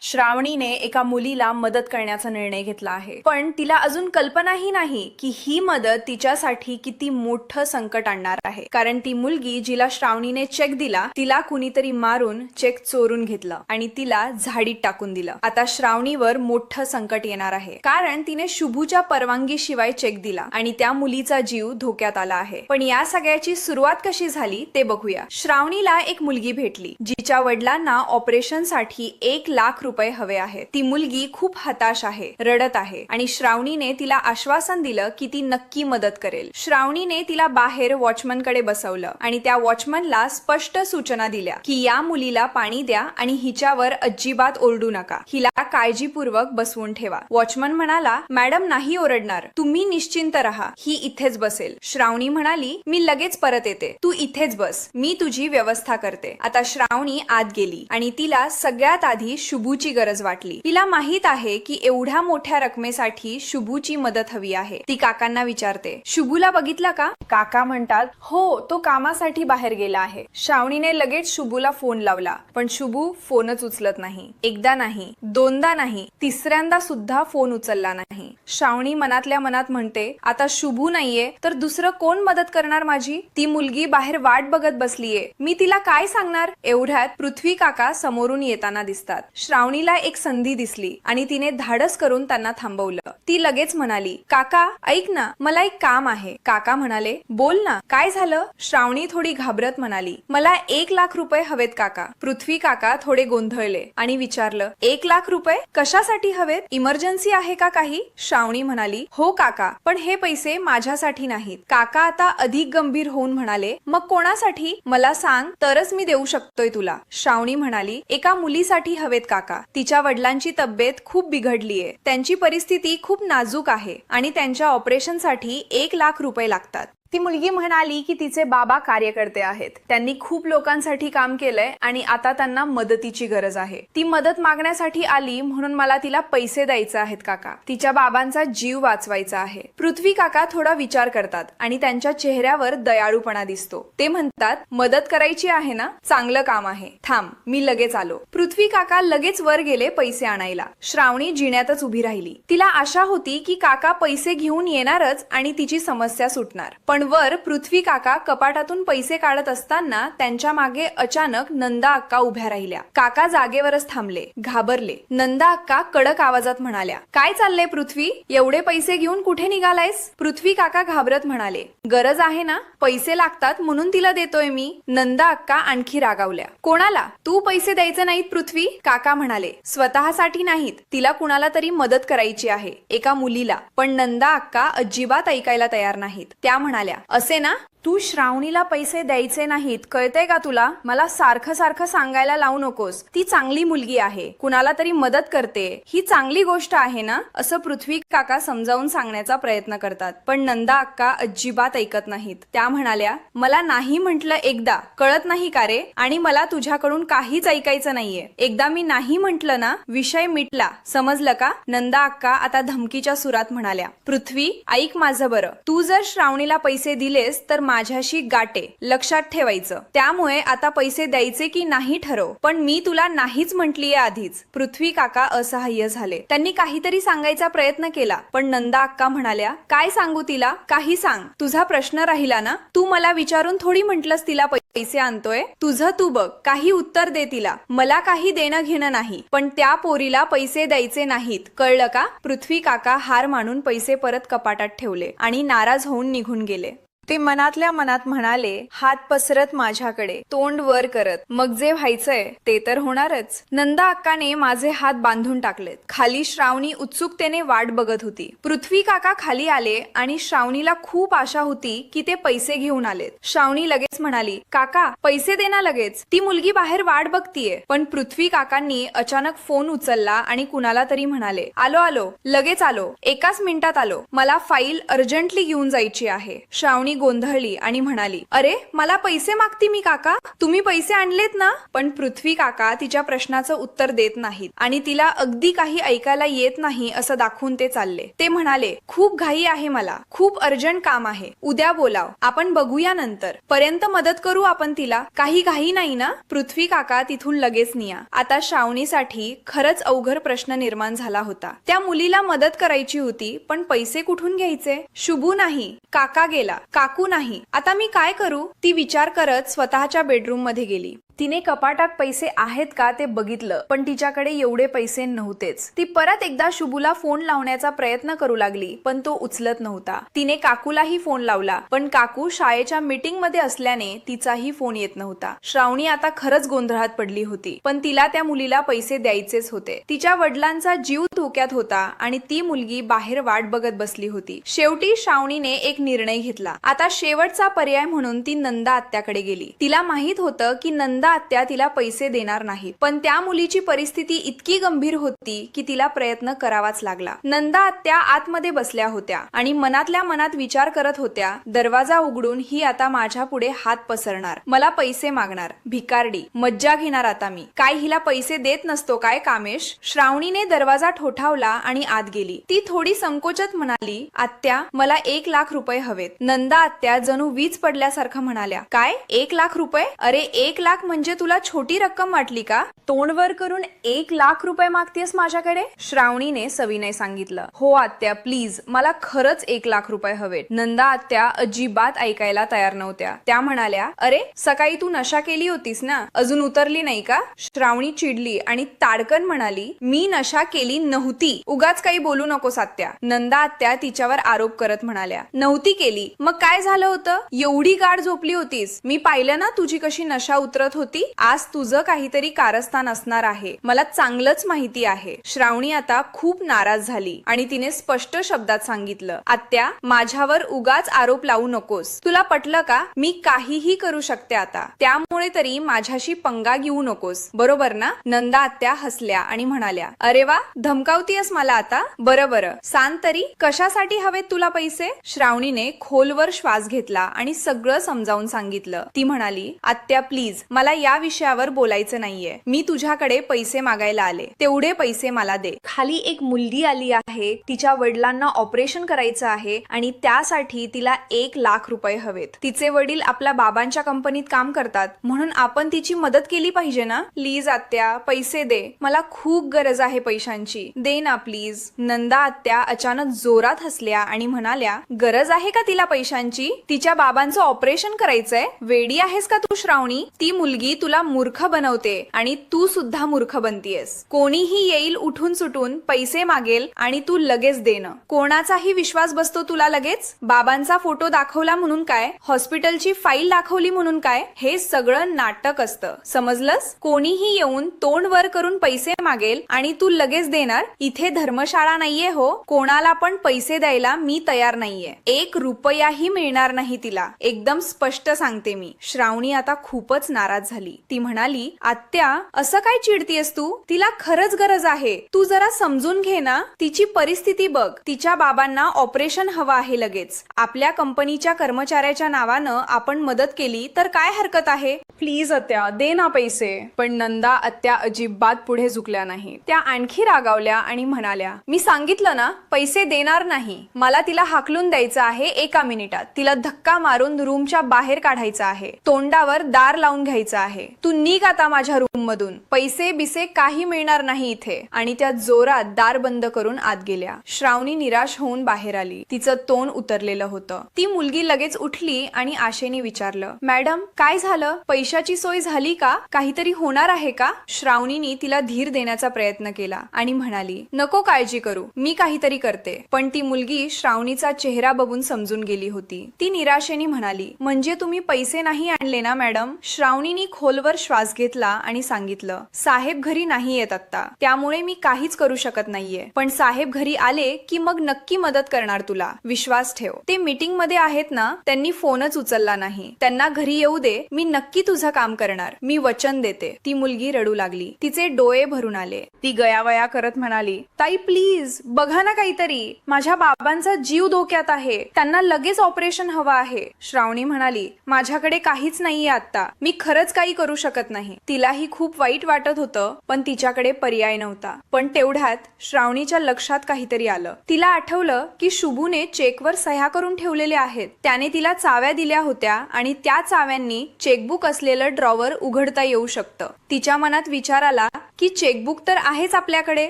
श्रावणीने एका मुलीला मदत करण्याचा निर्णय घेतला आहे, पण तिला अजून कल्पनाही नाही की ही मदत तिच्यासाठी किती मोठं संकट आणणार आहे. कारण ती मुलगी जिला श्रावणीने चेक दिला तिला कुणीतरी मारून चेक चोरून घेतलं आणि तिला झाडीत टाकून दिलं. आता श्रावणीवर मोठं संकट येणार आहे, कारण तिने शुभूच्या परवानगीशिवाय चेक दिला आणि त्या मुलीचा जीव धोक्यात आला आहे. पण या सगळ्याची सुरुवात कशी झाली ते बघूया. श्रावणीला एक मुलगी भेटली जिच्या वडिलांना ऑपरेशन साठी 1,00,000 रुपये हवे आहेत. ती मुलगी खूप हताश आहे, रडत आहे आणि श्रावणीने तिला आश्वासन दिलं की ती नक्की मदत करेल. श्रावणीने तिला बाहेर वॉचमन कडे बसवलं आणि त्या वॉचमनला स्पष्ट सूचना दिल्या की या मुलीला पाणी द्या आणि हिच्यावर अजिबात ओरडू नका, हिला काळजीपूर्वक बसवून ठेवा. वॉचमन म्हणाला, मॅडम नाही ओरडणार, तुम्ही निश्चिंत राहा, ही इथेच बसेल. श्रावणी म्हणाली, मी लगेच परत येते, तू इथेच बस, मी तुझी व्यवस्था करते. आता श्रावणी आत गेली आणि तिला सगळ्यात आधी शुभूची गरज वाटली. तिला माहित आहे की एवढ्या मोठ्या रकमेसाठी शुभूची मदत हवी आहे. ती काकांना विचारते, शुभूला बघितला का? काका म्हणतात, हो, तो कामासाठी बाहेर गेला आहे. श्रावणीने लगेच शुभूला फोन लावला, पण शुभू फोनच उचलत नाही. एकदा नाही, दोनदा नाही, तिसऱ्यांदा सुद्धा फोन उचलला नाही. श्रावणी मनातल्या मनात म्हणते, आता शुभू नाहीये तर दुसरं कोण मदत करणार माझी? ती मुलगी बाहेर वाट बघत बसलीये, मी तिला काय सांगणार? एवढ्यात पृथ्वी काका समोरून येताना दिसतात. श्रावणीला एक संधी दिसली आणि तिने धाडस करून त्यांना थांबवलं. ती लगेच म्हणाली, काका ऐक ना, मला एक काम आहे. काका म्हणाले, बोल ना, काय झालं? श्रावणी थोडी घाबरत म्हणाली, मला 1,00,000 रुपये हवेत काका. पृथ्वी काका थोडे गोंधळले आणि विचारलं, 1,00,000 रुपये कशासाठी हवेत? इमर्जन्सी आहे का काही? श्रावणी म्हणाली, हो काका, पण हे पैसे माझ्यासाठी नाहीत. काका आता अधिक गंभीर होऊन म्हणाले, मग कोणासाठी? मला सांग, तरच मी देऊ शकतोय तुला. श्रावणी म्हणाली, एका मुलीसाठी हवेत काका. तिच्या वडिलांची तब्येत खूप बिघडलीये, त्यांची परिस्थिती खूप नाजूक आहे आणि त्यांच्या ऑपरेशनसाठी 1,00,000 रुपये लागतात. ती मुलगी म्हणाली की तिचे बाबा कार्यकर्ते आहेत, त्यांनी खूप लोकांसाठी काम केलंय आणि आता त्यांना मदतीची गरज आहे. ती मदत मागण्यासाठी आली म्हणून मला तिला पैसे द्यायचे आहेत काका. तिच्या बाबांचा जीव वाचवायचा आहे. पृथ्वी काका थोडा विचार करतात आणि त्यांच्या चेहऱ्यावर दयाळूपणा दिसतो. ते म्हणतात, मदत करायची आहे ना, चांगलं काम आहे, थांब, मी लगेच आलो. पृथ्वी काका लगेच वर गेले पैसे आणायला. श्रावणी जिण्यातच उभी राहिली. तिला आशा होती की काका पैसे घेऊन येणारच आणि तिची समस्या सुटणार. पण वर पृथ्वी काका कपाटातून पैसे काढत असताना त्यांच्या मागे अचानक नंदा अक्का उभ्या राहिल्या. काका जागेवरच थांबले, घाबरले. नंदा अक्का कडक आवाजात म्हणाल्या, काय चाललंय पृथ्वी? एवढे पैसे घेऊन कुठे निघालायस? पृथ्वी काका घाबरत म्हणाले, गरज आहे ना, पैसे लागतात म्हणून तिला देतोय मी. नंदा अक्का आणखी रागावल्या, कोणाला? तू पैसे द्यायचे नाहीत पृथ्वी? काका म्हणाले, स्वतःसाठी नाहीत, तिला कुणाला तरी मदत करायची आहे, एका मुलीला. पण नंदा अक्का अजिबात ऐकायला तयार नाहीत. त्या म्हणाल्या, असे ना, तू श्रावणीला पैसे द्यायचे नाहीत, कळतंय का तुला? मला सारखं सारखं सांगायला लावू नकोस. ती चांगली मुलगी आहे, कुणाला तरी मदत करते, ही चांगली गोष्ट आहे ना, असं पृथ्वी काका समजावून सांगण्याचा प्रयत्न करतात. पण नंदा अक्का अजिबात ऐकत नाहीत. त्या म्हणाल्या, मला नाही म्हटलं एकदा, कळत नाही का रे? आणि मला तुझ्याकडून काहीच ऐकायचं नाहीये. एकदा मी नाही म्हटलं ना, विषय मिटला, समजलं का? नंदा अक्का आता धमकीच्या सुरात म्हणाल्या, पृथ्वी ऐक माझं बरं, तू जर श्रावणीला पैसे दिलेस तर माझ्याशी गाटे, लक्षात ठेवायचं. त्यामुळे आता पैसे द्यायचे की नाही ठरव, पण मी तुला नाहीच म्हटलीये आधीच. पृथ्वी काका असहाय्य झाले. त्यांनी काहीतरी सांगायचा प्रयत्न केला, पण नंदा अक्का म्हणाल्या, काय सांगू तिला? काही सांग, तुझा प्रश्न राहिला ना, तू मला विचारून थोडी म्हटलंस तिला पैसे आणतोय. तुझं तू बघ, काही उत्तर दे तिला. मला काही देणं घेणं नाही, पण त्या पोरीला पैसे द्यायचे नाहीत, कळलं का? पृथ्वी काका हार मानून पैसे परत कपाटात ठेवले आणि नाराज होऊन निघून गेले. ते मनातल्या मनात म्हणाले, हात पसरत माझ्याकडे, तोंड वर करत, मग जे व्हायचंय ते तर होणारच. नंदा अक्काने माझे हात बांधून टाकलेत. खाली श्रावणी उत्सुकतेने वाट बघत होती. पृथ्वी काका खाली आले आणि श्रावणीला खूप आशा होती की ते पैसे घेऊन आलेत. श्रावणी लगेच म्हणाली, काका पैसे दे ना लगेच, ती मुलगी बाहेर वाट बघतीये. पण पृथ्वी काकांनी अचानक फोन उचलला आणि कुणाला तरी म्हणाले, आलो आलो, लगेच आलो, एकाच मिनिटात आलो, मला फाईल अर्जंटली घेऊन जायची आहे. श्रावणी श्रावणी गोंधळली आणि म्हणाली, अरे मला पैसे मागती मी काका, तुम्ही पैसे आणलेत ना? पण पृथ्वी काका तिच्या प्रश्नाचं उत्तर देत नाहीत आणि तिला अगदी काही ऐकायला येत नाही असं दाखवून ते चालले. ते म्हणाले, खूप घाई आहे मला, खूप अर्जंट काम आहे, उद्या बोलाव, आपण बघूया नंतर, पर्यंत मदत करू आपण तिला, काही घाई नाही ना? पृथ्वी काका तिथून लगेच निया. आता श्रावणीसाठी खरंच अवघड प्रश्न निर्माण झाला होता. त्या मुलीला मदत करायची होती, पण पैसे कुठून घ्यायचे? शुभू नाही, काका गेला, काकू नाही, आता मी काय करू? ती विचार करत स्वतःच्या बेडरूम मध्ये गेली. तिने कपाटात पैसे आहेत का ते बघितलं, पण तिच्याकडे एवढे पैसे नव्हतेच. ती परत एकदा शुभूला फोन लावण्याचा प्रयत्न करू लागली, पण तो उचलत नव्हता. तिने काकूलाही फोन लावला, पण काकू शाळेच्या मीटिंग मध्ये असल्याने तिचाही फोन येत नव्हता. श्रावणी आता खरंच गोंधळात पडली होती, पण तिला त्या मुलीला पैसे द्यायचेच होते. तिच्या वडिलांचा जीव धोक्यात होता आणि ती मुलगी बाहेर वाट बघत बसली होती. शेवटी श्रावणीने एक निर्णय घेतला. आता शेवटचा पर्याय म्हणून ती नंदा आत्याकडे गेली. तिला माहित होतं की नंदा आत्या तिला पैसे देणार नाहीत, पण त्या मुलीची परिस्थिती इतकी गंभीर होती की तिला प्रयत्न करावाच लागला. नंदा आत्या आतमध्ये बसल्या होत्या आणि मनातल्या मनात विचार करत होत्या, दरवाजा उघडून ही आता माझ्या पुढे हात पसरणार, मला पैसे मागणार, भिकारडी, मज्जा घेणार आता मी. काय हिला पैसे देत नसतो काय कामेश? श्रावणीने दरवाजा ठोठावला आणि आत गेली. ती थोडी संकोचत म्हणाली, आत्या मला 1 लाख रुपये हवेत. नंदा आत्या जणू वीज पडल्यासारखं म्हणाल्या, काय 1 लाख रुपये? अरे 1 लाख म्हणजे तुला छोटी रक्कम वाटली का? तोंडवर करून 1 लाख रुपये मागतेस माझ्याकडे? श्रावणीने सविनय सांगितलं. हो आत्या प्लीज, मला खरंच 1 लाख रुपये हवेत. नंदा आत्या अजिबात ऐकायला तयार नव्हत्या. त्या म्हणाल्या, अरे सकाळी तू नशा केली होतीस ना, अजून उतरली नाही का? श्रावणी चिडली आणि ताडकन म्हणाली, मी नशा केली नव्हती, उगाच काही बोलू नकोस आत्या. नंदा आत्या तिच्यावर आरोप करत म्हणाल्या, नव्हती केली मग काय झालं होतं? एवढी गाढ झोपली होतीस, मी पाहिलं ना तुझी कशी नशा उतरत होती. आज तुझं काहीतरी कारस्थान असणार आहे, मला चांगलंच माहिती आहे. श्रावणी आता खूप नाराज झाली आणि तिने स्पष्ट शब्दात सांगितलं, आत्या माझ्यावर उगाच आरोप लावू नकोस. तुला पटलं का? मी काहीही करू शकते आता, त्यामुळे तरी माझ्याशी पंगा घेऊ नकोस, बरोबर ना? नंदा आत्या हसल्या आणि म्हणाल्या, अरे वा, धमकावतीयस मला आता? बरं बरं सांग तरी, कशासाठी हवेत तुला पैसे? श्रावणीने खोलवर श्वास घेतला आणि सगळं समजावून सांगितलं. ती म्हणाली, आत्या प्लीज, मला या विषयावर बोलायचं नाहीये. मी तुझ्याकडे पैसे मागायला आले, तेवढे पैसे मला दे. खाली एक मुलगी आली आहे, तिच्या वडिलांना ऑपरेशन करायचं आहे आणि त्यासाठी तिला 1 लाख रुपये हवेत. तिचे वडील आपल्या बाबांच्या कंपनीत काम करतात, म्हणून आपण तिची मदत केली पाहिजे ना? प्लीज आत्या पैसे दे, मला खूप गरज आहे पैशांची, दे ना प्लीज. नंदा आत्या अचानक जोरात हसल्या आणि म्हणाल्या, गरज आहे का तिला पैशांची? तिच्या बाबांचं ऑपरेशन करायचंय? वेडी आहेस का तू श्रावणी? ती मुलगी तुला मूर्ख बनवते आणि तू सुद्धा मूर्ख बनतीयस. कोणीही येईल उठून सुटून, पैसे मागेल आणि तू लगेच देणं. कोणाचाही विश्वास बसतो तुला लगेच? बाबांचा फोटो दाखवला म्हणून काय? हॉस्पिटलची फाईल दाखवली म्हणून काय? हे सगळं नाटक असतं, समजलंस? कोणीही येऊन तोंड वर करून पैसे मागेल आणि तू लगेच देणार? इथे धर्मशाळा नाहीये हो, कोणाला पण पैसे द्यायला मी तयार नाहीये. 1 रुपयाही मिळणार नाही तिला, एकदम स्पष्ट सांगते मी. श्रावणी आता खूपच नाराज झाली. ती म्हणाली, आत्या असं काय चिडतीयस तू? तिला खरंच गरज आहे, तू जरा समजून घे ना, तिची परिस्थिती बघ. तिच्या बाबांना ऑपरेशन हवं आहे लगेच. आपल्या कंपनीच्या कर्मचाऱ्याच्या नावानं आपण मदत केली तर काय हरकत आहे? प्लीज आत्या दे ना पैसे. पण नंदा आत्या अजिबात पुढे झुकल्या नाही. त्या आणखी रागावल्या आणि म्हणाल्या, मी सांगितलं ना पैसे देणार नाही. मला तिला हाकलून द्यायचं आहे 1 मिनिटात. तिला धक्का मारून रूमच्या बाहेर काढायचं आहे, तोंडावर दार लावून घ्यायचं आहे. तू निघ आता माझ्या रूम मधून, पैसे बिसे काही मिळणार नाही इथे. आणि त्या जोरात दार बंद करून आत गेल्या. श्रावणी निराश होऊन बाहेर आली. तिचं तोंड उतरलेलं होतं. ती मुलगी लगेच उठली आणि आशेने विचारलं, मॅडम काय झालं? पैशाची सोय झाली का? काहीतरी होणार आहे का? श्रावणीने तिला धीर देण्याचा प्रयत्न केला आणि म्हणाली, नको काळजी करू, मी काहीतरी करते. पण ती मुलगी श्रावणीचा चेहरा बघून समजून गेली होती. ती निराशेने म्हणाली, म्हणजे तुम्ही पैसे नाही आणले ना मॅडम? श्रावणीने श्रावणीने खोलवर श्वास घेतला आणि सांगितलं, साहेब घरी नाही येत आता, त्यामुळे मी काहीच करू शकत नाहीये, पण साहेब घरी आले की मग नक्की मदत करणार तुला, विश्वास ठेव. ते मीटिंग मध्ये आहेत ना, त्यांनी फोनच उचलला नाही. त्यांना घरी येऊ दे, मी नक्की तुझं काम करणार, मी वचन देते. ती मुलगी रडू लागली. तिचे डोळे भरून आले. ती गयावया करत म्हणाली, ताई प्लीज बघा ना काहीतरी, माझ्या बाबांचा जीव धोक्यात आहे, त्यांना लगेच ऑपरेशन हवं आहे. श्रावणी म्हणाली, माझ्याकडे काहीच नाहीये आता, मी खरंच काही करू शकत नाही. तिलाही खूप वाईट वाटत होतं, पण तिच्याकडे पर्याय नव्हता. पण तेवढ्यात श्रावणीच्या लक्षात काहीतरी आलं. तिला आठवलं की शुभूने चेकवर सह्या करून ठेवलेल्या आहेत. त्याने तिला चाव्या दिल्या होत्या आणि त्या चाव्यांनी चेकबुक असलेलं ड्रॉवर उघडता येऊ शकतं. तिच्या मनात विचार आला की चेकबुक तर आहेच आपल्याकडे,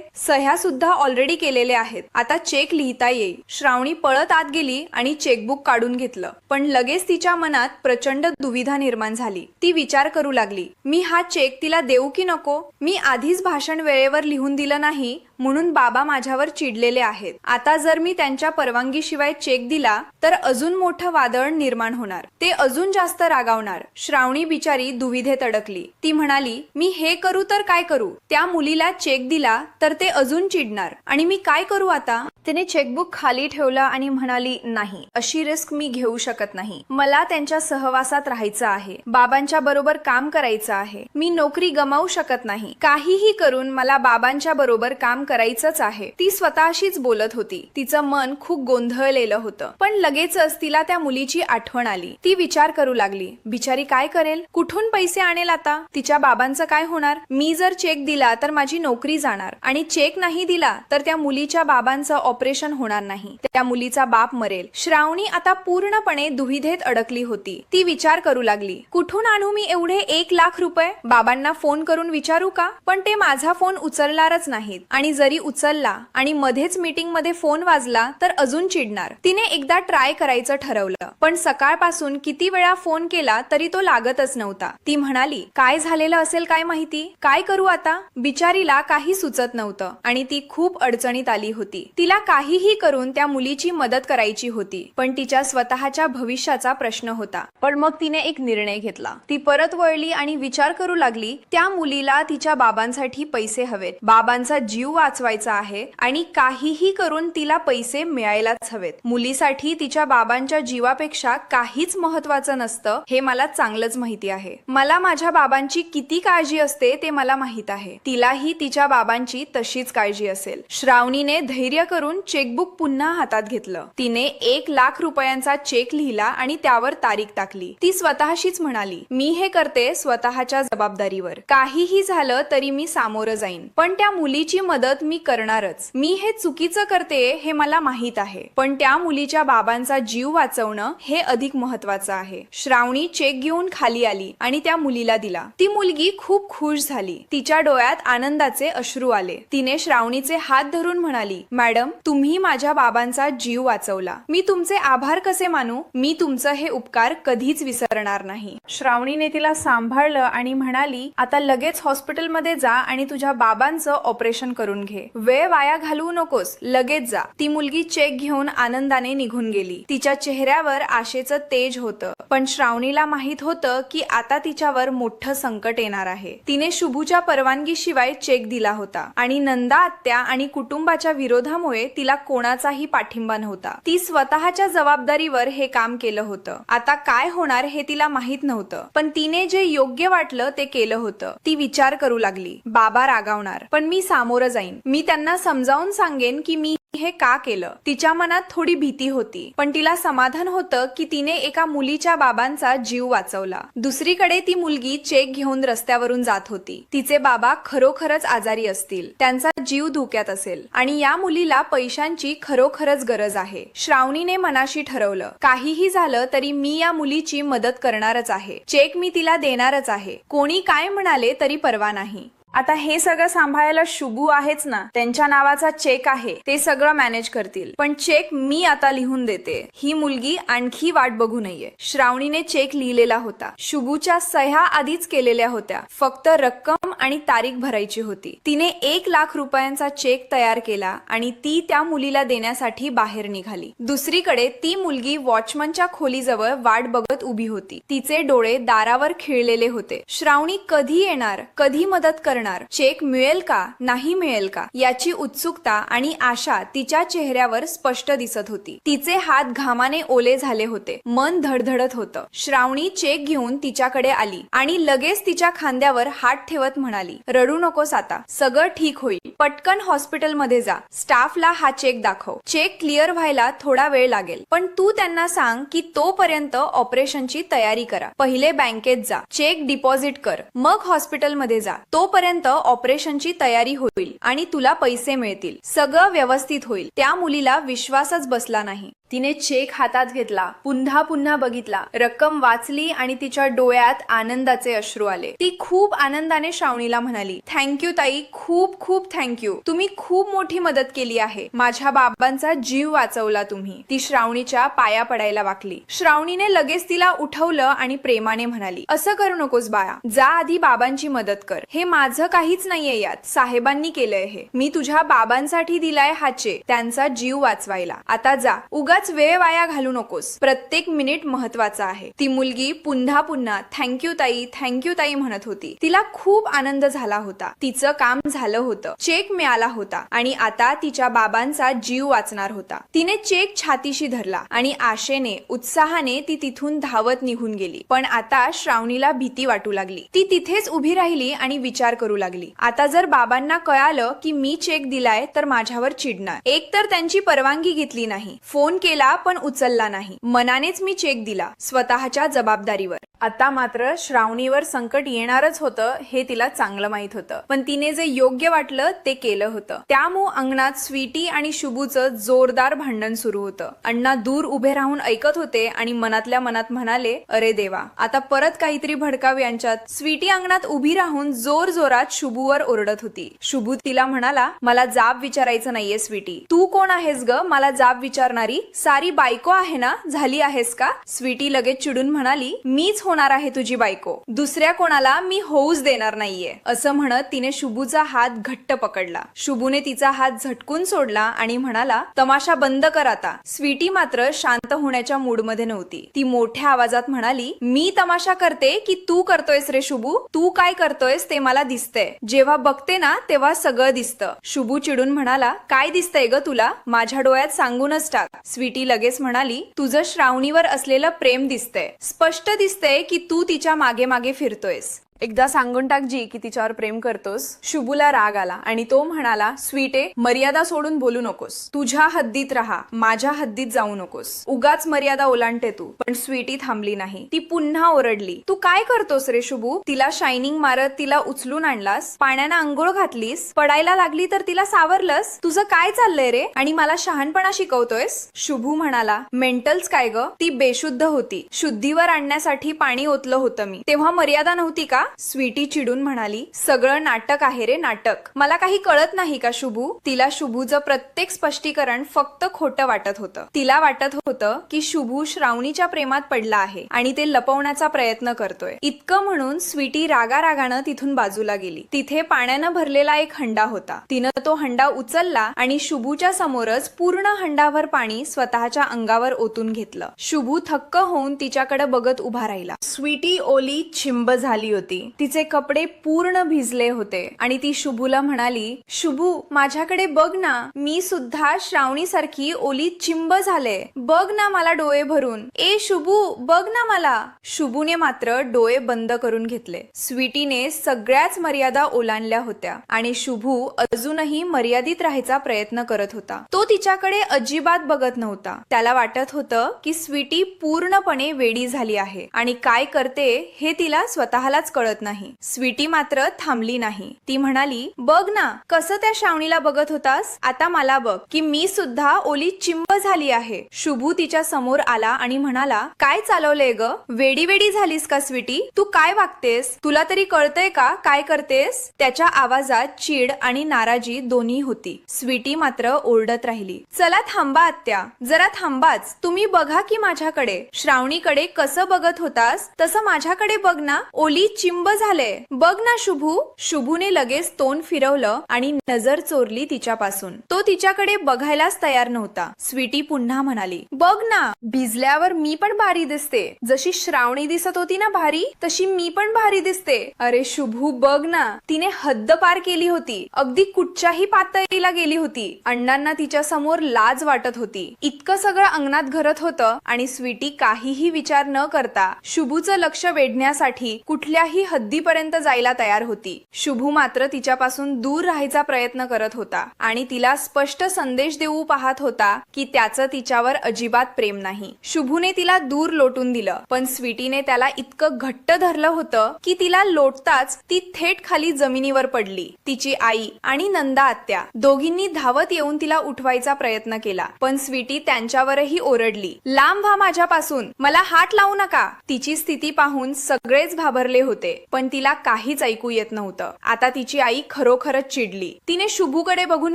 सह्या सुद्धा ऑलरेडी केलेल्या आहेत, आता चेक लिहिता येईल. श्रावणी पळत आत गेली आणि चेकबुक काढून घेतलं. पण लगेच तिच्या मनात प्रचंड दुविधा निर्माण झाली. ती विचार करू लागली, मी हा चेक तिला देऊ की नको? मी आधीच भाषण वेळेवर लिहून दिलं नाही म्हणून बाबा माझ्यावर चिडलेले आहेत. आता जर मी त्यांच्या परवानगीशिवाय चेक दिला तर अजून मोठं वादळ निर्माण होणार, ते अजून जास्त रागावणार. श्रावणी बिचारी दुविधेत अडकली. ती म्हणाली, मी हे करू तर काय करू? त्या मुलीला चेक दिला तर ते अजून चिडणार आणि मी काय करू आता? तिने चेकबुक खाली ठेवलं आणि म्हणाली, नाही, अशी रिस्क मी घेऊ शकत नाही. मला त्यांच्या सहवासात राहायचं आहे, बाबांच्या बरोबर काम करायचं आहे. मी नोकरी गमावू शकत नाही. काहीही करून मला बाबांच्या बरोबर काम करायचंच आहे. ती स्वतःशीच बोलत होती. तिचं मन खूप गोंधळलेलं होतं. पण लगेचच तिला त्या मुलीची आठवण आली. ती विचार करू लागली, बिचारी काय करेल, कुठून पैसे आणेल आता? तिच्या बाबांचं काय होणार? मी जर चेक दिला तर माझी नोकरी जाणार आणि चेक नाही दिला तर त्या मुलीच्या बाबांचं ऑपरेशन होणार नाही, त्या मुलीचा बाप मरेल. श्रावणी आता पूर्णपणे दुविधेत अडकली होती. ती विचार करू लागली, कुठून आणू मी एवढे 1,00,000 रुपये? बाबांना फोन करून विचारू का? पण ते माझा फोन उचलणारच नाहीत आणि जरी उचलला आणि मध्येच मीटिंग मध्ये फोन वाजला तर अजून चिडणार. तिने एकदा ट्राय करायचं ठरवलं, पण सकाळपासून किती वेळा फोन केला तरी तो लागतच नव्हता. ती म्हणाली, काय झालेलं असेल काय माहिती, काय करू आता? बिचारीला काही सुचत नव्हतं आणि ती खूप अडचणीत आली होती. तिला काहीही करून त्या मुलीची मदत करायची होती, पण तिच्या स्वतःच्या भविष्याचा प्रश्न होता. पण मग तिने एक निर्णय घेतला. ती परत वळली आणि विचार करू लागली, त्या मुलीला तिच्या बाबांसाठी पैसे हवेत, बाबांचा जीव वाचवायचा आहे आणि काहीही करून तिला पैसे मिळायलाच हवेत. मुलीसाठी तिच्या बाबांच्या जीवापेक्षा काहीच महत्वाचं नसतं हे मला चांगलंच माहिती आहे. मला माझ्या बाबांची किती काळजी असते ते मला माहित आहे. तिलाही तिच्या बाबांची तशीच काळजी असेल. श्रावणीने धैर्य करून चेकबुक पुन्हा हातात घेतलं. तिने 1,00,000 रुपयांचा चेक लिहिला आणि त्यावर तारीख टाकली. ती स्वतःशीच म्हणाली, मी हे करते स्वतःच्या जबाबदारीवर, काहीही झालं तरी मी सामोरं जाईन, पण त्या मुलीची मदत मी करणारच. मी हे चुकीचं करते हे मला माहित आहे, पण त्या मुलीच्या बाबांचा जीव वाचवणं हे अधिक महत्वाचं आहे. श्रावणी चेक घेऊन खाली आली आणि त्या मुलीला दिला. ती मुलगी खूप खुश झाली. तिच्या डोळ्यात आनंदाचे अश्रू आले. तिने श्रावणीचे हात धरून म्हणाली, मॅडम, तुम्ही माझ्या बाबांचा जीव वाचवला, मी तुमचे आभार कसे मानू? मी तुमचं हे उपकार कधीच विसरणार नाही. श्रावणीने तिला सांभाळलं आणि म्हणाली, आता लगेच हॉस्पिटलमध्ये जा आणि तुझ्या बाबांचं ऑपरेशन करून घे, वेळ वाया घालवू नकोस, लगेच जा. ती मुलगी चेक घेऊन आनंदाने निघून गेली. तिच्या चेहऱ्यावर आशेचं तेज होतं, पण श्रावणीला माहित होतं की आता तिच्यावर मोठं संकट येणार आहे. तिने शुभूच्या परवानगीशिवाय चेक दिला होता आणि नंदा आत्या आणि कुटुंबाच्या विरोधामुळे तिला कोणाचाही पाठिंबा नव्हता. ती स्वतःच्या जबाबदारीवर हे काम केलं होतं. आता काय होणार हे तिला माहित नव्हतं, पण तिने जे योग्य वाटलं ते केलं होतं. ती विचार करू लागली, बाबा रागावणार, पण मी सामोरं जाईन. मी त्यांना समजावून सांगेन की मी हे का केलं. तिच्या मनात थोडी भीती होती, पण तिला समाधान होतं की तिने एका मुलीच्या बाबांचा जीव वाचवला. दुसरीकडे ती मुलगी चेक घेऊन रस्त्यावरून जात होती. तिचे बाबा खरोखरच आजारी असतील, त्यांचा जीव धोक्यात असेल आणि या मुलीला पैशांची खरोखरच गरज आहे. श्रावणीने मनाशी ठरवलं, काहीही झालं तरी मी या मुलीची मदत करणारच आहे. चेक मी तिला देणारच आहे. कोणी काय म्हणाले तरी पर्वा नाही. आता हे सगळं सांभाळायला शुभू आहेच ना, त्यांच्या नावाचा चेक आहे, ते सगळं मॅनेज करतील. पण चेक मी आता लिहून देते. ही मुलगी आणखी वाट बघू नये. श्रावणीने चेक लिहिलेला होता. शुभूच्या सह्या आधीच केलेल्या होत्या. फक्त रक्कम आणि तारीख भरायची होती. तिने 1,00,000 रुपयांचा चेक तयार केला आणि ती त्या मुलीला देण्यासाठी बाहेर निघाली. दुसरीकडे ती मुलगी वॉचमनच्या खोलीजवळ वाट बघत उभी होती. तिचे डोळे दारावर खिळलेले होते. श्रावणी कधी येणार, कधी मदत करणार, चेक मिळेल का नाही मिळेल का याची उत्सुकता आणि आशा तिच्या चेहऱ्यावर स्पष्ट दिसत होती. तिचे हात घामाने ओले झाले होते. मन धडधडत होतं. श्रावणी चेक घेऊन तिच्याकडे आली आणि लगेच तिच्या खांद्यावर हात ठेवत म्हणाली, रडू नकोस आता, सगळं ठीक होईल. पटकन हॉस्पिटलमध्ये जा. स्टाफला हा चेक दाखव. चेक क्लिअर व्हायला थोडा वेळ लागेल, पण तू त्यांना सांग की तोपर्यंत ऑपरेशनची तयारी करा. पहिले बँकेत जा, चेक डिपॉझिट कर, मग हॉस्पिटलमध्ये जा. तोपर्यंत ऑपरेशनची तयारी होईल आणि तुला पैसे मिळतील. सगळं व्यवस्थित होईल. त्या मुलीला विश्वासच बसला नाही. तिने चेक हातात घेतला, पुन्हा पुन्हा बघितला, रक्कम वाचली आणि तिच्या डोळ्यात आनंदाचे अश्रू आले. ती खूप आनंदाने श्रावणीला म्हणाली, थँक्यू ताई, खूप खूप थँक्यू. तुम्ही खूप मोठी मदत केली आहे. माझ्या बाबांचा जीव वाचवला तुम्ही. ती श्रावणीच्या पाया पडायला वाकली. श्रावणीने लगेच तिला उठवलं आणि प्रेमाने म्हणाली, असं करू नकोस बाळा, जा आधी बाबांची मदत कर. हे माझं काहीच नाहीये यात, साहेबांनी केलंय हे. मी तुझ्या बाबांसाठी दिलाय हा चेक, त्यांचा जीव वाचवायला. आता जा, उगाच वेळ वाया घालू नकोस. प्रत्येक मिनिट महत्वाचा आहे. ती मुलगी पुन्हा पुन्हा थँक्यू ताई म्हणत होती. तिला खूप आनंद झाला होता. तिचं काम झालं होतं. चेक मिळाला होता आणि आता तिच्या बाबांचा जीव वाचणार होता. तिने चेक छातीशी धरला आणि आशेने, उत्साहाने ती तिथून धावत निघून गेली. पण आता श्रावणीला भीती वाटू लागली. ती तिथेच उभी राहिली आणि विचार करू लागली, आता जर बाबांना कळालं की मी चेक दिलाय तर माझ्यावर चिडणार. एक तर त्यांची परवानगी घेतली नाही, फोन केला पण उचलला नाही, मनानेच मी चेक दिला स्वतःच्या जबाबदारीवर. आता मात्र श्रावणीवर संकट येणारच होतं हे तिला चांगलं माहित होतं. पण तिने जे योग्य वाटलं ते केलं होतं. त्यामुळे अंगणात स्वीटी आणि शुभूचं जोरदार भांडण सुरू होतं. अण्णा दूर उभे राहून ऐकत होते आणि मनातल्या मनात म्हणाले, अरे देवा, आता परत काहीतरी भडकाव यांच्यात. स्वीटी अंगणात उभी राहून जोर जोरात शुभूवर ओरडत होती. शुभू तिला म्हणाला, मला जाब विचारायचं नाहीये स्वीटी, तू कोण आहेस ग मला जाब विचारणारी? सारी बायको आहे ना, झाली आहेस का? स्वीटी लगेच चिडून म्हणाली, मीच होणार आहे तुझी बायको, दुसऱ्या कोणाला मी होऊच देणार नाहीये. असं म्हणत तिने शुभूचा हात घट्ट पकडला. शुभूने तिचा हात झटकून सोडला आणि म्हणाला, तमाशा बंद कर आता. स्वीटी मात्र शांत होण्याच्या मूडमध्ये नव्हती. ती मोठ्या आवाजात म्हणाली, मी तमाशा करते की तू करतोयस रे शुभू? तू काय करतोयस ते मला दिसतंय. जेव्हा बघते ना तेव्हा सगळं दिसतं. शुभू चिडून म्हणाला, काय दिसतंय ग तुला? माझ्या डोळ्यात सांगूनच टाक. स्वीटी लगेच म्हणाली, तुझं श्रावणीवर असलेलं प्रेम दिसतंय. स्पष्ट दिसतंय की तू तिच्या मागे मागे फिरतोयस. एकदा सांगून टाक जी की तिच्यावर प्रेम करतोस. शुभूला राग आला आणि तो म्हणाला, स्वीटे, मर्यादा सोडून बोलू नकोस. तुझ्या हद्दीत राहा, माझ्या हद्दीत जाऊ नकोस. उगाच मर्यादा ओलांडते तू. पण स्वीटी थांबली नाही. ती पुन्हा ओरडली, तू काय करतोस रे शुभू? तिला शायनिंग मारत तिला उचलून आणलास, पाण्यानं अंघोळ घातलीस, पडायला लागली तर तिला सावरलंस. तुझं काय चाललंय रे? आणि मला शहाणपणा शिकवतोयस? शुभू म्हणाला, मेंटल्स काय ग? ती बेशुद्ध होती. शुद्धीवर आणण्यासाठी पाणी ओतलं होतं मी. तेव्हा मर्यादा नव्हती का? स्वीटी चिडून म्हणाली, सगळं नाटक आहे रे, नाटक. मला काही कळत नाही का शुभू? तिला शुभूचं प्रत्येक स्पष्टीकरण फक्त खोटं वाटत होतं. तिला वाटत होतं की शुभू श्रावणीच्या प्रेमात पडला आहे आणि ते लपवण्याचा प्रयत्न करतोय. इतकं म्हणून स्वीटी रागारागानं तिथून बाजूला गेली. तिथे पाण्यानं भरलेला एक हंडा होता. तिनं तो हंडा उचलला आणि शुभूच्या समोरच पूर्ण हंडाभर पाणी स्वतःच्या अंगावर ओतून घेतलं. शुभू थक्क होऊन तिच्याकडे बघत उभा राहिला. स्वीटी ओली चिंब झाली होती. तिचे कपडे पूर्ण भिजले होते आणि ती शुभूला म्हणाली, शुभू, माझ्याकडे बघ ना, मी सुद्धा श्रावणी सारखी ओली चिंब झाले. बघ ना मला डोळे भरून. ए शुभू, बघ ना मला. शुभूने मात्र डोळे बंद करून घेतले. स्वीटीने सगळ्याच मर्यादा ओलांडल्या होत्या आणि शुभू अजूनही मर्यादित राहायचा प्रयत्न करत होता. तो तिच्याकडे अजिबात बघत नव्हता. त्याला वाटत होतं की स्वीटी पूर्णपणे वेडी झाली आहे आणि काय करते हे तिला स्वतःलाच कळत नाही. स्वीटी मात्र थांबली नाही. ती म्हणाली, बघ ना कसं त्या श्रावणीला बघत होतास, आता मला बघ की मी सुद्धा ओली चिंब झाली आहे. शुभू तिच्या समोर आला आणि म्हणाला, काय चालवलंय ग? वेडी वेडी झालीस का स्वीटी? तू काय वागतेस? तुला तरी कळतंय का काय करतेस? त्याच्या आवाजात चीड आणि नाराजी दोन्ही होती. स्वीटी मात्र ओरडत राहिली, चला थांबा आत्या, जरा थांबाच. तुम्ही बघा की माझ्याकडे. श्रावणीकडे कसं बघत होतास तसं माझ्याकडे बघ ना, ओली चिंब झाले. बघ ना शुभू. शुभूने लगेच तोंड फिरवलं आणि नजर चोरली तिच्यापासून. तो तिच्याकडे बघायलाच तयार नव्हता. स्वीटी पुन्हा म्हणाली, बघ ना, भिजल्यावर मी पण भारी दिसते. जशी श्रावणी दिसत होती ना भारी, तशी मी पण भारी दिसते. अरे शुभू बघ ना, तिने हद्द पार केली होती. अगदी कुठच्याही पातळीला गेली होती. अण्णांना तिच्या समोर लाज वाटत होती. इतकं सगळं अंगणात घरत होतं आणि स्वीटी काहीही विचार न करता शुभूचं लक्ष वेधण्यासाठी कुठल्याही हद्दीपर्यंत जायला तयार होती. शुभू मात्र तिच्यापासून दूर राहायचा प्रयत्न करत होता आणि तिला स्पष्ट संदेश देऊ पाहत होता की त्याचं तिच्यावर अजिबात प्रेम नाही. शुभूने तिला दूर लोटून दिलं, पण स्वीटीने त्याला इतकं घट्ट धरलं होतं की तिला लोटताच ती थेट खाली जमिनीवर पडली. तिची आई आणि नंदा आत्या दोघींनी धावत येऊन तिला उठवायचा प्रयत्न केला, पण स्वीटी त्यांच्यावरही ओरडली, लांब व्हा माझ्यापासून, मला हात लावू नका. तिची स्थिती पाहून सगळेच घाबरले होते, पण तिला काहीच ऐकू येत नव्हतं. आता तिची आई खरोखरच चिडली. तिने शुभूकडे बघून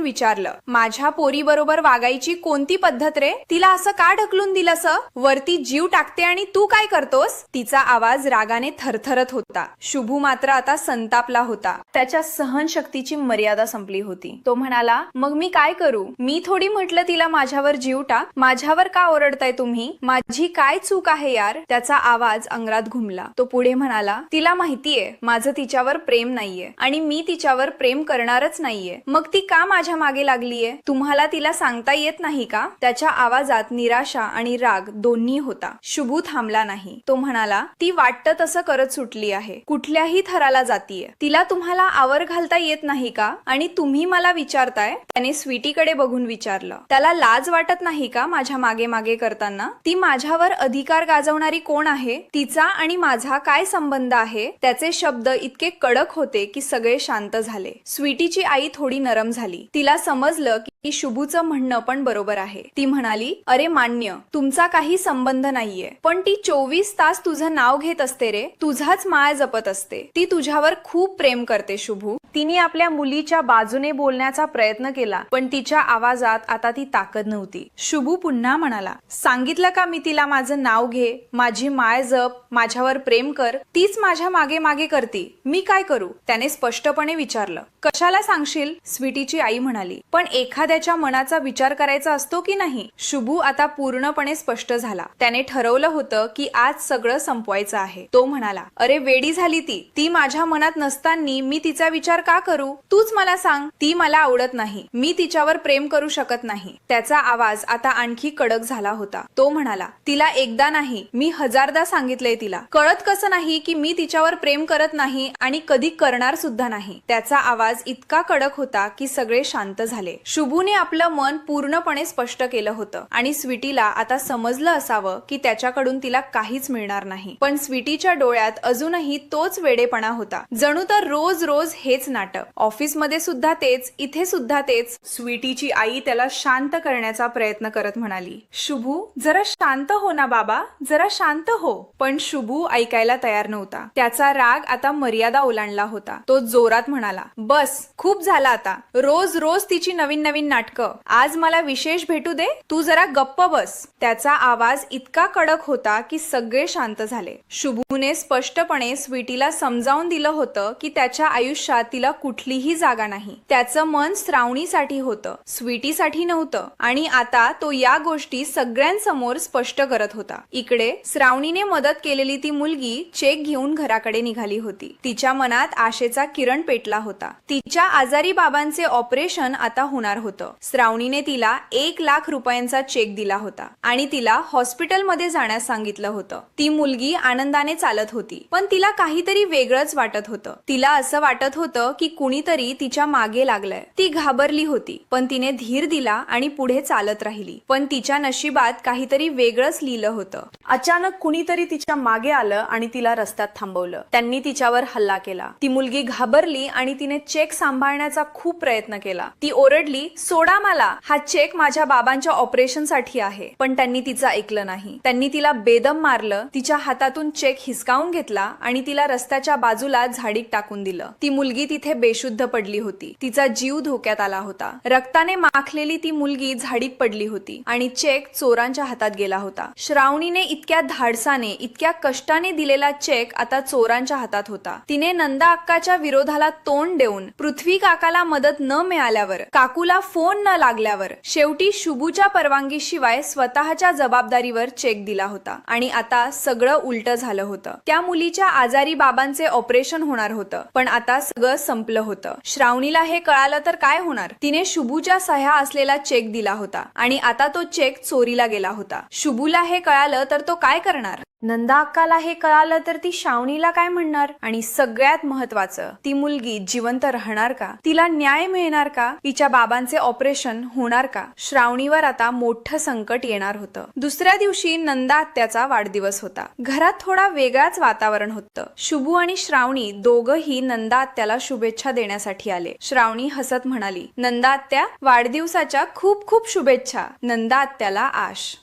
विचारलं, माझ्या पोरी बरोबर वागायची कोणती पद्धत रे? तिला असं का ढकलून दिलंस? वरती जीव टाकते आणि तू काय करतोस? तिचा आवाज रागाने थरथरत होता. शुभू मात्र आता संतापला होता. त्याच्या सहनशक्तीची मर्यादा संपली होती. तो म्हणाला, मग मी काय करू? मी थोडी म्हटलं तिला माझ्यावर जीव टाक. माझ्यावर का ओरडताय तुम्ही? माझी काय चूक आहे यार? त्याचा आवाज अंगरात घुमला. तो पुढे म्हणाला, तिला माहितीये माझं तिच्यावर प्रेम नाहीये आणि मी तिच्यावर प्रेम करणारच नाहीये. मग ती का माझ्या मागे लागलीये? तुम्हाला तिला सांगता येत नाही का? त्याच्या आवाजात निराशा आणि राग दोन्ही होता. शुभू थांबला नाही. तो म्हणाला, ती वाटतं तसं करत सुटली आहे. कुठल्याही थराला जातीये. तिला तुम्हाला आवर घालता येत नाही का? आणि तुम्ही मला विचारताय? त्याने स्वीटीकडे बघून विचारलं. त्याला लाज वाटत नाही का माझ्या मागे मागे करताना? ती माझ्यावर अधिकार गाजवणारी कोण आहे? तिचा आणि माझा काय संबंध आहे? त्याचे शब्द इतके कडक होते की सगळे शांत झाले. स्वीटीची आई थोडी नरम झाली. तिला समजलं की शुभूचं म्हणणं पण बरोबर आहे. ती म्हणाली, अरे मान्य, तुमचा काही संबंध नाहीये, पण ती 24 तास तुझं नाव घेत असते रे. तुझाच माय जपत असते. ती तुझ्यावर खूप प्रेम करते शुभू. तिने आपल्या मुलीच्या बाजूने बोलण्याचा प्रयत्न केला, पण तिच्या आवाजात आता ती ताकद नव्हती. शुभू पुन्हा म्हणाला, सांगितलं का मी तिला माझं नाव घे, माझी माय जप, माझ्यावर प्रेम कर. तीच माझ्या मागे मागे करती. मी काय करू? त्याने स्पष्टपणे विचारलं. कशाला सांगशील? स्वीटीची आई म्हणाली. पण एखाद्याच्या मनाचा विचार करायचा असतो की नाही? शुभू आता पूर्णपणे स्पष्ट झाला. त्याने ठरवलं होतं की आज सगळं संपवायचं आहे. तो म्हणाला, अरे वेडी झाली ती माझ्या मनात नसताना मी तिचा विचार का करू? तूच मला सांग. ती मला आवडत नाही. मी तिच्यावर प्रेम करू शकत नाही. त्याचा आवाज आता आणखी कडक झाला होता. तो म्हणाला, तिला एकदा नाही, मी हजारदा सांगितलंय तिला. कळत कसं नाही की मी तिच्यावर प्रेम करत नाही आणि कधी करणार सुद्धा नाही. त्याचा आवाज इतका कडक होता की सगळे शांत झाले. शुभूने आपलं मन पूर्णपणे स्पष्ट केलं होतं आणि स्वीटीला आता समजलं असावं की त्याच्याकडून तिला काहीच मिळणार नाही. पण स्वीटीच्या डोळ्यात अजूनही तोच वेडेपणा होता. जणू तर रोज रोज हेच नाटक. ऑफिसमध्ये सुद्धा तेच, इथे सुद्धा तेच. स्वीटीची आई त्याला शांत करण्याचा प्रयत्न करत म्हणाली, शुभू जरा शांत हो ना बाबा, जरा शांत हो. पण शुभू ऐकायला तयार नव्हता. त्याचा राग आता मर्यादा ओलांडला होता. तो जोरात म्हणाला, बस खूप झाला आता. रोज रोज तिची नवीन नवीन नाटकं. आज मला विशेष भेटू दे. तू जरा गप्प बस. त्याचा आवाज इतका कडक होता की सगळे शांत झाले. शुभूने स्पष्टपणे स्वीटीला समजावून दिलं होतं की त्याच्या आयुष्यात तिला कुठलीही जागा नाही. त्याचं मन श्रावणीसाठी होतं, स्वीटीसाठी नव्हतं. आणि आता तो या गोष्टी सगळ्यांसमोर स्पष्ट करत होता. इकडे श्रावणीने मदत केलेली ती मुलगी चेक घेऊन घराकडे निघाली होती. तिच्या मनात आशेचा किरण पेटला होता. तिच्या आजारी बाबांचे ऑपरेशन आता होणार होतं. श्रावणीने तिला 1 लाख रुपयांचा चेक दिला होता आणि तिला हॉस्पिटलमध्ये जाण्यास सांगितलं होतं. ती मुलगी आनंदाने चालत होती, पण तिला काहीतरी वेगळंच वाटत होतं. तिला असं वाटत होतं की कुणीतरी तिच्या मागे लागलंय. ती घाबरली होती, पण तिने धीर दिला आणि पुढे चालत राहिली. पण तिच्या नशिबात काहीतरी वेगळंच लिहिलं होतं. अचानक कुणीतरी तिच्या मागे आलं आणि तिला रस्त्यात थांबवलं. लावलं. त्यांनी तिच्यावर हल्ला केला. ती मुलगी घाबरली आणि तिने चेक सांभाळण्याचा खूप प्रयत्न केला. ती ओरडली, सोडा मला, हा चेक माझ्या बाबांच्या ऑपरेशन साठी आहे. पण त्यांनी तिचं ऐकलं नाही. त्यांनी तिला बेदम मारलं, तिच्या हातातून चेक हिसकावून घेतला आणि तिला रस्त्याच्या बाजूला झाडीत टाकून दिलं. ती मुलगी तिथे बेशुद्ध पडली होती. तिचा जीव धोक्यात आला होता. रक्ताने माखलेली ती मुलगी झाडीत पडली होती आणि चेक चोरांच्या हातात गेला होता. श्रावणीने इतक्या धाडसाने, इतक्या कष्टाने दिलेला चेक आता चोरांच्या हातात होता. तिने नंदा अक्काच्या विरोधाला तोंड देऊन, पृथ्वी काकाला मदत न मिळाल्यावर, काकूला फोन न लागल्यावर, शेवटी शुभूच्या परवानगीशिवाय स्वतःच्या जबाबदारीवर चेक दिला होता. आणि आता सगळं उलट झालं होतं. त्या मुलीच्या आजारी बाबांचे ऑपरेशन होणार होतं, पण आता सगळं संपलं होतं. श्रावणीला हे कळालं तर काय होणार? तिने शुभूच्या सह्या असलेला चेक दिला होता आणि आता तो चेक चोरीला गेला होता. शुभूला हे कळालं तर तो काय करणार? नंदा अक्काला हे कळालं तर ती श्रावणीला काय म्हणणार? आणि सगळ्यात महत्वाचं, ती मुलगी जिवंत राहणार का? तिला न्याय मिळणार का? तिच्या बाबांचे ऑपरेशन होणार का? श्रावणीवर आता मोठं संकट येणार होतं. दुसऱ्या दिवशी नंदा आत्याचा वाढदिवस होता. घरात थोडा वेगळाच वातावरण होतं. शुभू आणि श्रावणी दोघंही नंदा आत्याला शुभेच्छा देण्यासाठी आले. श्रावणी हसत म्हणाली, नंदा आत्या, वाढदिवसाच्या खूप खूप शुभेच्छा. नंदा आत्याला आश.